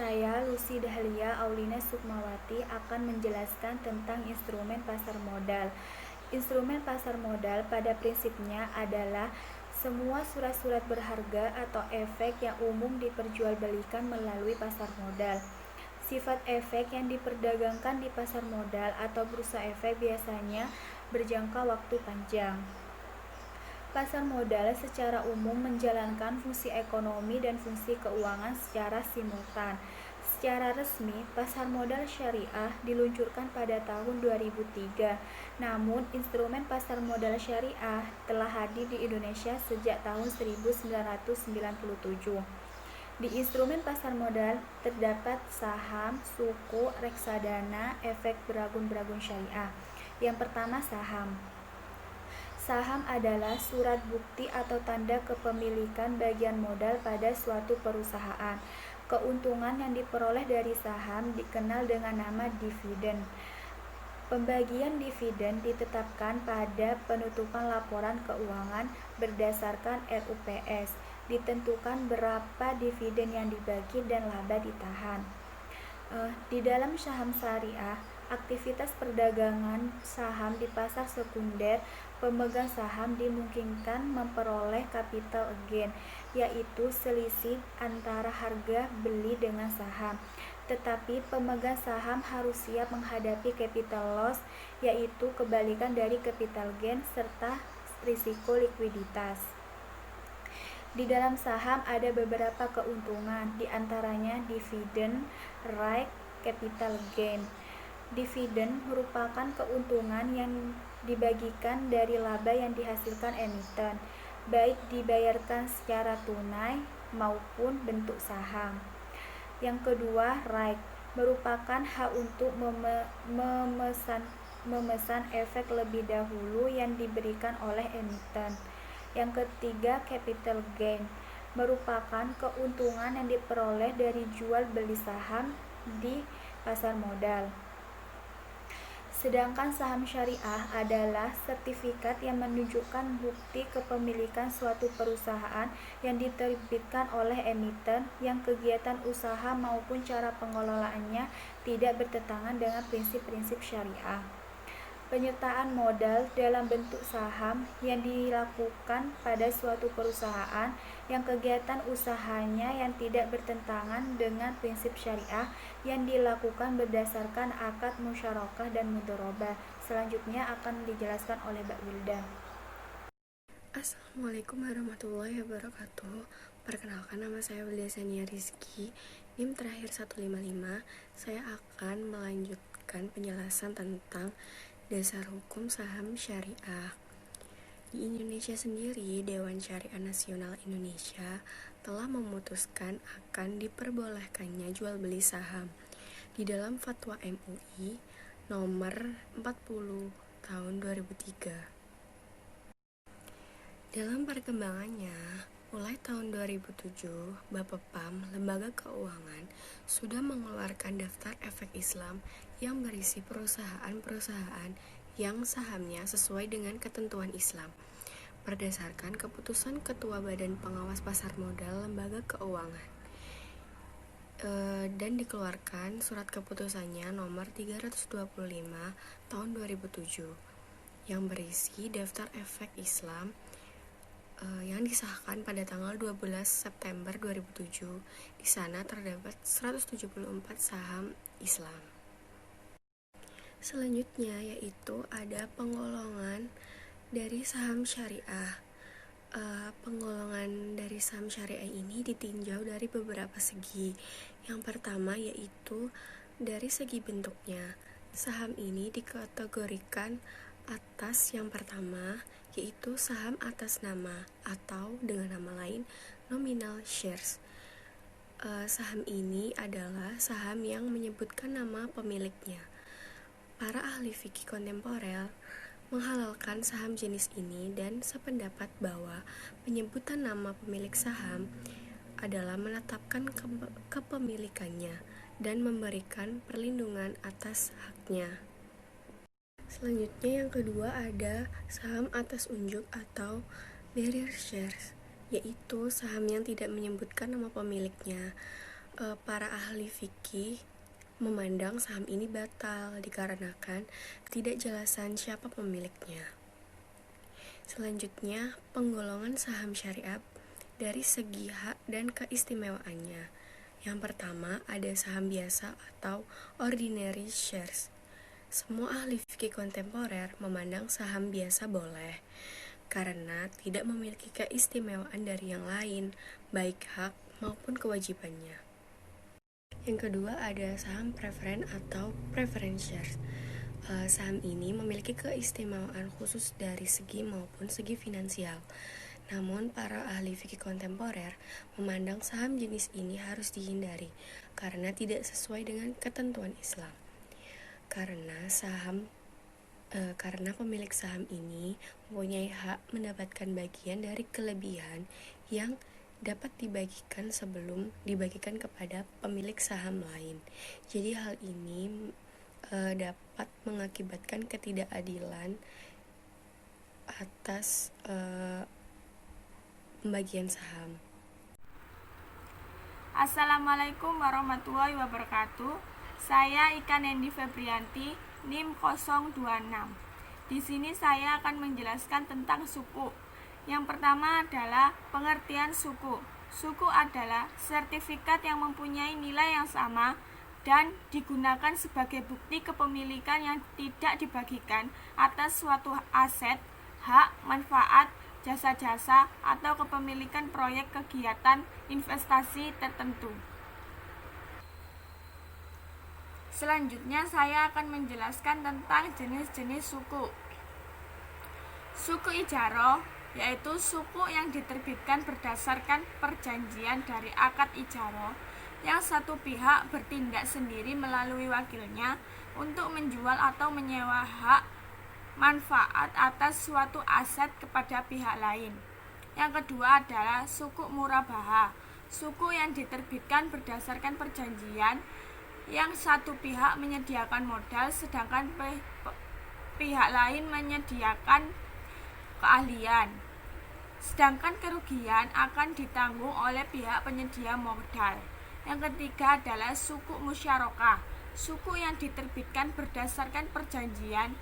Saya, Lucy Dahlia Aulina Sukmawati, akan menjelaskan tentang instrumen pasar modal. Instrumen pasar modal pada prinsipnya adalah semua surat-surat berharga atau efek yang umum diperjualbelikan melalui pasar modal. Sifat efek yang diperdagangkan di pasar modal atau bursa efek biasanya berjangka waktu panjang. Pasar modal secara umum menjalankan fungsi ekonomi dan fungsi keuangan secara simultan. Secara resmi, pasar modal syariah diluncurkan pada tahun 2003. Namun, instrumen pasar modal syariah telah hadir di Indonesia sejak tahun 1997. Di instrumen pasar modal terdapat saham, suku, reksadana, efek beragun-beragun syariah. Yang pertama, saham. Saham adalah surat bukti atau tanda kepemilikan bagian modal pada suatu perusahaan. Keuntungan yang diperoleh dari saham dikenal dengan nama dividen. Pembagian dividen ditetapkan pada penutupan laporan keuangan berdasarkan RUPS. Ditentukan berapa dividen yang dibagi dan laba ditahan. Di dalam saham syariah, aktivitas perdagangan saham di pasar sekunder, pemegang saham dimungkinkan memperoleh capital gain, yaitu selisih antara harga beli dengan saham. Tetapi pemegang saham harus siap menghadapi capital loss, yaitu kebalikan dari capital gain serta risiko likuiditas. Di dalam saham ada beberapa keuntungan, diantaranya dividen, right, capital gain. Dividen merupakan keuntungan yang dibagikan dari laba yang dihasilkan emiten, baik dibayarkan secara tunai maupun bentuk saham. Yang kedua, right, merupakan hak untuk memesan efek lebih dahulu yang diberikan oleh emiten. Yang ketiga, capital gain merupakan keuntungan yang diperoleh dari jual beli saham di pasar modal. Sedangkan saham syariah adalah sertifikat yang menunjukkan bukti kepemilikan suatu perusahaan yang diterbitkan oleh emiten yang kegiatan usaha maupun cara pengelolaannya tidak bertentangan dengan prinsip-prinsip syariah. Penyertaan modal dalam bentuk saham yang dilakukan pada suatu perusahaan yang kegiatan usahanya yang tidak bertentangan dengan prinsip syariah yang dilakukan berdasarkan akad musyarakah dan mudharabah. Selanjutnya akan dijelaskan oleh Mbak Wilda. Assalamualaikum warahmatullahi wabarakatuh. Perkenalkan, nama saya Wilda Sania Rizky, NIM terakhir 155. Saya akan melanjutkan penjelasan tentang dasar hukum saham syariah. Di Indonesia sendiri, Dewan Syariah Nasional Indonesia telah memutuskan akan diperbolehkannya jual beli saham di dalam Fatwa MUI nomor 40 tahun 2003. Dalam perkembangannya, mulai tahun 2007, Bapepam, Lembaga Keuangan, sudah mengeluarkan daftar efek Islam yang berisi perusahaan-perusahaan yang sahamnya sesuai dengan ketentuan Islam, berdasarkan keputusan Ketua Badan Pengawas Pasar Modal Lembaga Keuangan. Dan dikeluarkan surat keputusannya nomor 325 tahun 2007 yang berisi daftar efek Islam yang disahkan pada tanggal 12 September 2007. Di sana terdapat 174 saham Islam. Selanjutnya yaitu ada penggolongan dari saham syariah. Penggolongan dari saham syariah ini ditinjau dari beberapa segi. Yang pertama yaitu dari segi bentuknya. Saham ini dikategorikan atas yang pertama, yaitu saham atas nama atau dengan nama lain nominal shares. Saham ini adalah saham yang menyebutkan nama pemiliknya. Para ahli fikih kontemporer menghalalkan saham jenis ini dan sependapat bahwa penyebutan nama pemilik saham adalah menetapkan kepemilikannya dan memberikan perlindungan atas haknya. Selanjutnya yang kedua ada saham atas unjuk atau bearer shares, yaitu saham yang tidak menyebutkan nama pemiliknya. Para ahli fikih memandang saham ini batal dikarenakan ketidakjelasan siapa pemiliknya. Selanjutnya, penggolongan saham syariah dari segi hak dan keistimewaannya. Yang pertama, ada saham biasa atau ordinary shares. Semua ahli fikih kontemporer memandang saham biasa boleh, karena tidak memiliki keistimewaan dari yang lain, baik hak maupun kewajibannya. Yang kedua ada saham preferen atau preference shares. Saham ini memiliki keistimewaan khusus dari segi maupun segi finansial. Namun para ahli fikih kontemporer memandang saham jenis ini harus dihindari karena tidak sesuai dengan ketentuan Islam. Karena pemilik saham ini mempunyai hak mendapatkan bagian dari kelebihan yang dapat dibagikan sebelum dibagikan kepada pemilik saham lain. Jadi hal ini dapat mengakibatkan ketidakadilan atas pembagian saham. Assalamualaikum warahmatullahi wabarakatuh. Saya Ika Nendi Febrianti, NIM 026. Di sini saya akan menjelaskan tentang suku. Yang pertama adalah pengertian suku. Suku adalah sertifikat yang mempunyai nilai yang sama dan digunakan sebagai bukti kepemilikan yang tidak dibagikan atas suatu aset, hak, manfaat, jasa-jasa, atau kepemilikan proyek kegiatan investasi tertentu. Selanjutnya saya akan menjelaskan tentang jenis-jenis suku. Suku ijaroh yaitu suku yang diterbitkan berdasarkan perjanjian dari akad ijaroh yang satu pihak bertindak sendiri melalui wakilnya untuk menjual atau menyewa hak manfaat atas suatu aset kepada pihak lain. Yang kedua adalah suku murabahah, suku yang diterbitkan berdasarkan perjanjian yang satu pihak menyediakan modal sedangkan pihak lain menyediakan keahlian, sedangkan kerugian akan ditanggung oleh pihak penyedia modal. Yang ketiga adalah suku musyarakah, suku yang diterbitkan berdasarkan perjanjian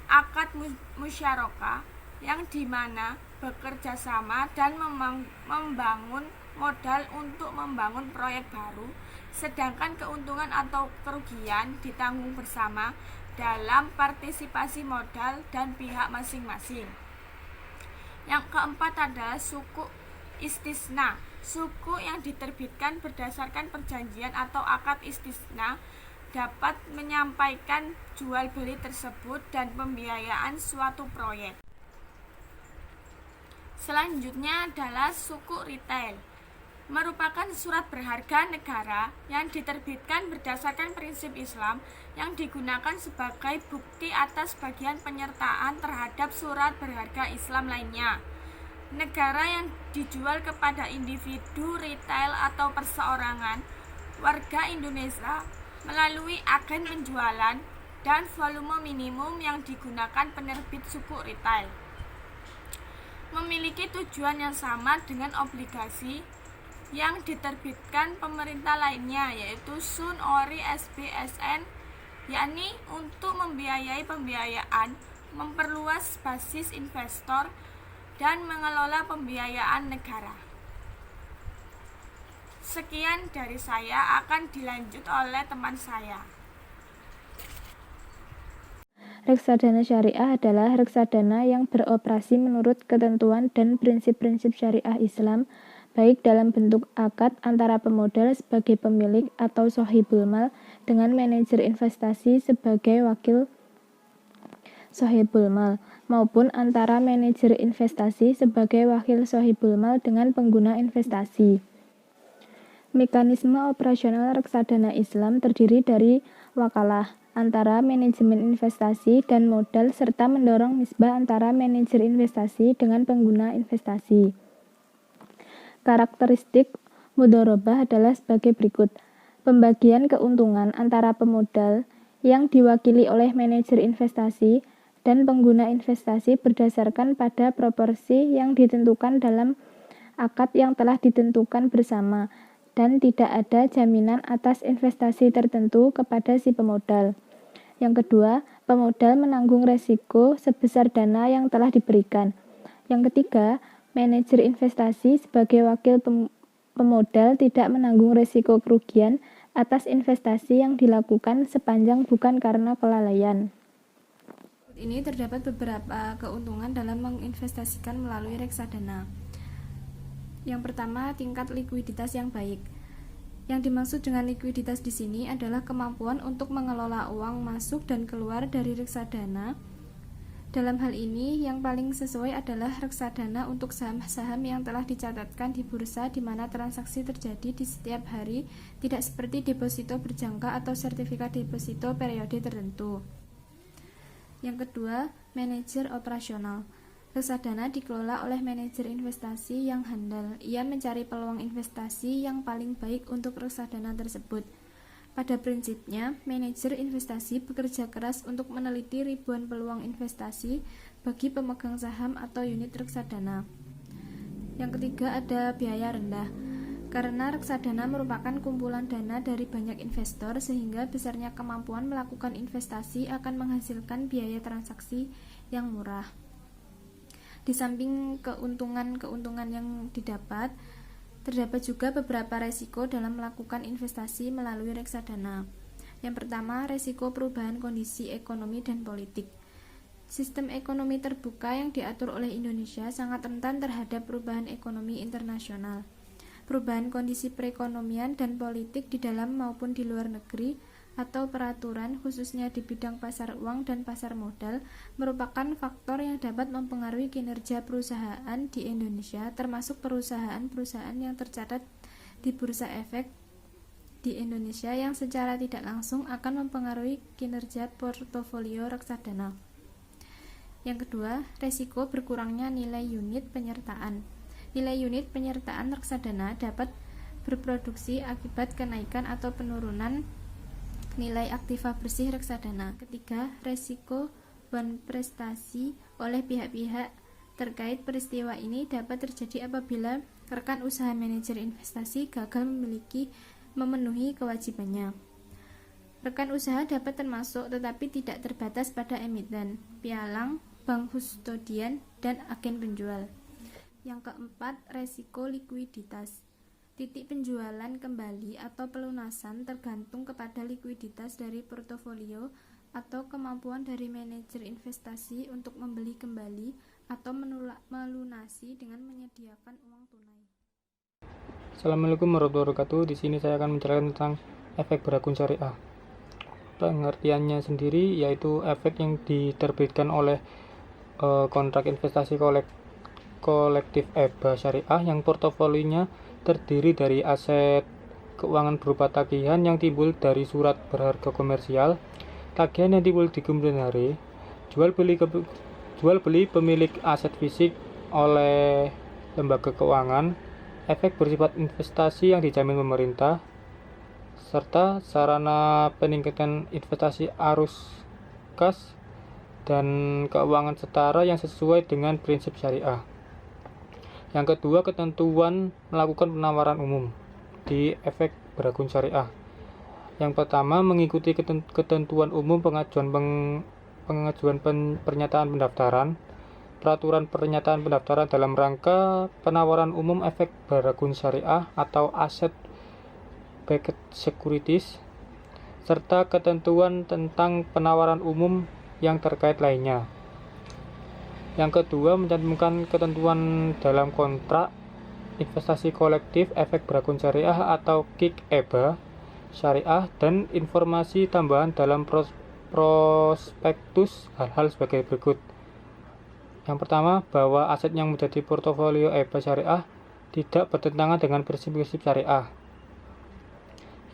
akad musyarakah yang dimana bekerja sama dan membangun modal untuk membangun proyek baru, sedangkan keuntungan atau kerugian ditanggung bersama dalam partisipasi modal dan pihak masing-masing. Yang keempat adalah suku istisna, suku yang diterbitkan berdasarkan perjanjian atau akad istisna dapat menyampaikan jual beli tersebut dan pembiayaan suatu proyek. Selanjutnya adalah suku retail, merupakan surat berharga negara yang diterbitkan berdasarkan prinsip Islam yang digunakan sebagai bukti atas bagian penyertaan terhadap surat berharga Islam lainnya. Negara yang dijual kepada individu, retail atau perseorangan warga Indonesia melalui agen penjualan dan volume minimum yang digunakan penerbit suku retail. Memiliki tujuan yang sama dengan obligasi yang diterbitkan pemerintah lainnya, yaitu Sun Ori SBSN, yakni untuk membiayai pembiayaan, memperluas basis investor, dan mengelola pembiayaan negara. Sekian dari saya, akan dilanjut oleh teman saya. Reksadana syariah adalah reksadana yang beroperasi menurut ketentuan dan prinsip-prinsip syariah Islam, baik dalam bentuk akad antara pemodal sebagai pemilik atau sohibul mal dengan manajer investasi sebagai wakil sohibul mal, maupun antara manajer investasi sebagai wakil sohibul mal dengan pengguna investasi. Mekanisme operasional reksadana Islam terdiri dari wakalah antara manajemen investasi dan modal serta mendorong nisbah antara manajer investasi dengan pengguna investasi. Karakteristik mudharabah adalah sebagai berikut. Pembagian keuntungan antara pemodal yang diwakili oleh manajer investasi dan pengguna investasi berdasarkan pada proporsi yang ditentukan dalam akad yang telah ditentukan bersama dan tidak ada jaminan atas investasi tertentu kepada si pemodal. Yang kedua, pemodal menanggung resiko sebesar dana yang telah diberikan. Yang ketiga, manajer investasi sebagai wakil pemodal tidak menanggung resiko kerugian atas investasi yang dilakukan sepanjang bukan karena kelalaian. Ini terdapat beberapa keuntungan dalam menginvestasikan melalui reksadana. Yang pertama, tingkat likuiditas yang baik. Yang dimaksud dengan likuiditas di sini adalah kemampuan untuk mengelola uang masuk dan keluar dari reksadana. Dalam hal ini, yang paling sesuai adalah reksadana untuk saham-saham yang telah dicatatkan di bursa di mana transaksi terjadi di setiap hari, tidak seperti deposito berjangka atau sertifikat deposito periode tertentu. Yang kedua, manajer operasional. Reksadana dikelola oleh manajer investasi yang handal. Ia mencari peluang investasi yang paling baik untuk reksadana tersebut. Pada prinsipnya, manajer investasi bekerja keras untuk meneliti ribuan peluang investasi bagi pemegang saham atau unit reksadana. Yang ketiga, ada biaya rendah. Karena reksadana merupakan kumpulan dana dari banyak investor, sehingga besarnya kemampuan melakukan investasi akan menghasilkan biaya transaksi yang murah. Di samping keuntungan-keuntungan yang didapat, terdapat juga beberapa resiko dalam melakukan investasi melalui reksadana. Yang pertama, resiko perubahan kondisi ekonomi dan politik. Sistem ekonomi terbuka yang diatur oleh Indonesia sangat rentan terhadap perubahan ekonomi internasional. Perubahan kondisi perekonomian dan politik di dalam maupun di luar negeri atau peraturan khususnya di bidang pasar uang dan pasar modal merupakan faktor yang dapat mempengaruhi kinerja perusahaan di Indonesia, termasuk perusahaan-perusahaan yang tercatat di Bursa Efek di Indonesia yang secara tidak langsung akan mempengaruhi kinerja portofolio reksadana. Yang kedua, resiko berkurangnya nilai unit penyertaan. Nilai unit penyertaan reksadana dapat berproduksi akibat kenaikan atau penurunan nilai aktiva bersih reksadana. Ketiga, resiko prestasi oleh pihak-pihak terkait peristiwa ini dapat terjadi apabila rekan usaha manajer investasi gagal memenuhi kewajibannya. Rekan usaha dapat termasuk tetapi tidak terbatas pada emiten, pialang, bank kustodian, dan agen penjual. Yang keempat, resiko likuiditas. Titik penjualan kembali atau pelunasan tergantung kepada likuiditas dari portofolio atau kemampuan dari manajer investasi untuk membeli kembali atau melunasi dengan menyediakan uang tunai. Assalamualaikum warahmatullahi wabarakatuh. Di sini saya akan menjelaskan tentang efek berakun syariah. Pengertiannya sendiri yaitu efek yang diterbitkan oleh kontrak investasi kolektif EBA syariah yang portofolionya terdiri dari aset keuangan berupa tagihan yang timbul dari surat berharga komersial, tagihan yang timbul di kemudian hari, jual beli pemilik aset fisik oleh lembaga keuangan, efek bersifat investasi yang dijamin pemerintah, serta sarana peningkatan investasi arus kas dan keuangan setara yang sesuai dengan prinsip syariah. Yang kedua, ketentuan melakukan penawaran umum di efek berakun syariah. Yang pertama, mengikuti ketentuan umum pengajuan pernyataan pendaftaran, peraturan pernyataan pendaftaran dalam rangka penawaran umum efek berakun syariah atau aset backed securities, serta ketentuan tentang penawaran umum yang terkait lainnya. Yang kedua, mencantumkan ketentuan dalam kontrak investasi kolektif efek berakun syariah atau KIK EBA syariah dan informasi tambahan dalam prospektus hal-hal sebagai berikut. Yang pertama, bahwa aset yang menjadi portofolio EBA syariah tidak bertentangan dengan prinsip-prinsip syariah.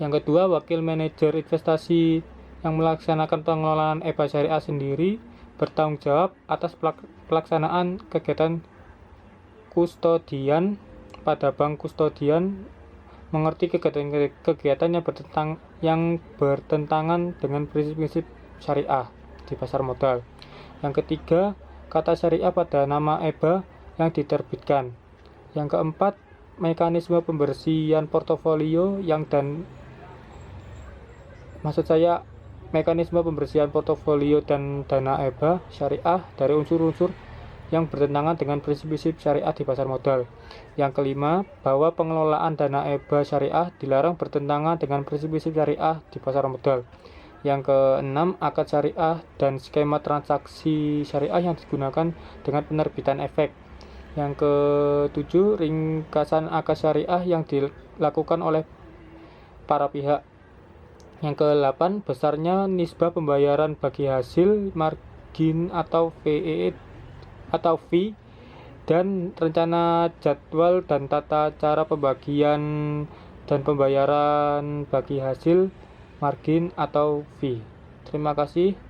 Yang kedua, wakil manajer investasi yang melaksanakan pengelolaan EBA syariah sendiri bertanggung jawab atas pelaksanaan kegiatan kustodian pada bank kustodian, mengerti kegiatan yang bertentangan dengan prinsip-prinsip syariah di pasar modal. Yang ketiga, kata syariah pada nama EBA yang diterbitkan. Yang keempat, mekanisme pembersihan portofolio mekanisme pembersihan portofolio dan dana EBA syariah dari unsur-unsur yang bertentangan dengan prinsip-prinsip syariah di pasar modal. Yang kelima, bahwa pengelolaan dana EBA syariah dilarang bertentangan dengan prinsip-prinsip syariah di pasar modal. Yang keenam, akad syariah dan skema transaksi syariah yang digunakan dengan penerbitan efek. Yang ketujuh, ringkasan akad syariah yang dilakukan oleh para pihak. Yang ke-8, besarnya nisbah pembayaran bagi hasil, margin atau fee, dan rencana jadwal dan tata cara pembagian dan pembayaran bagi hasil, margin atau fee. Terima kasih.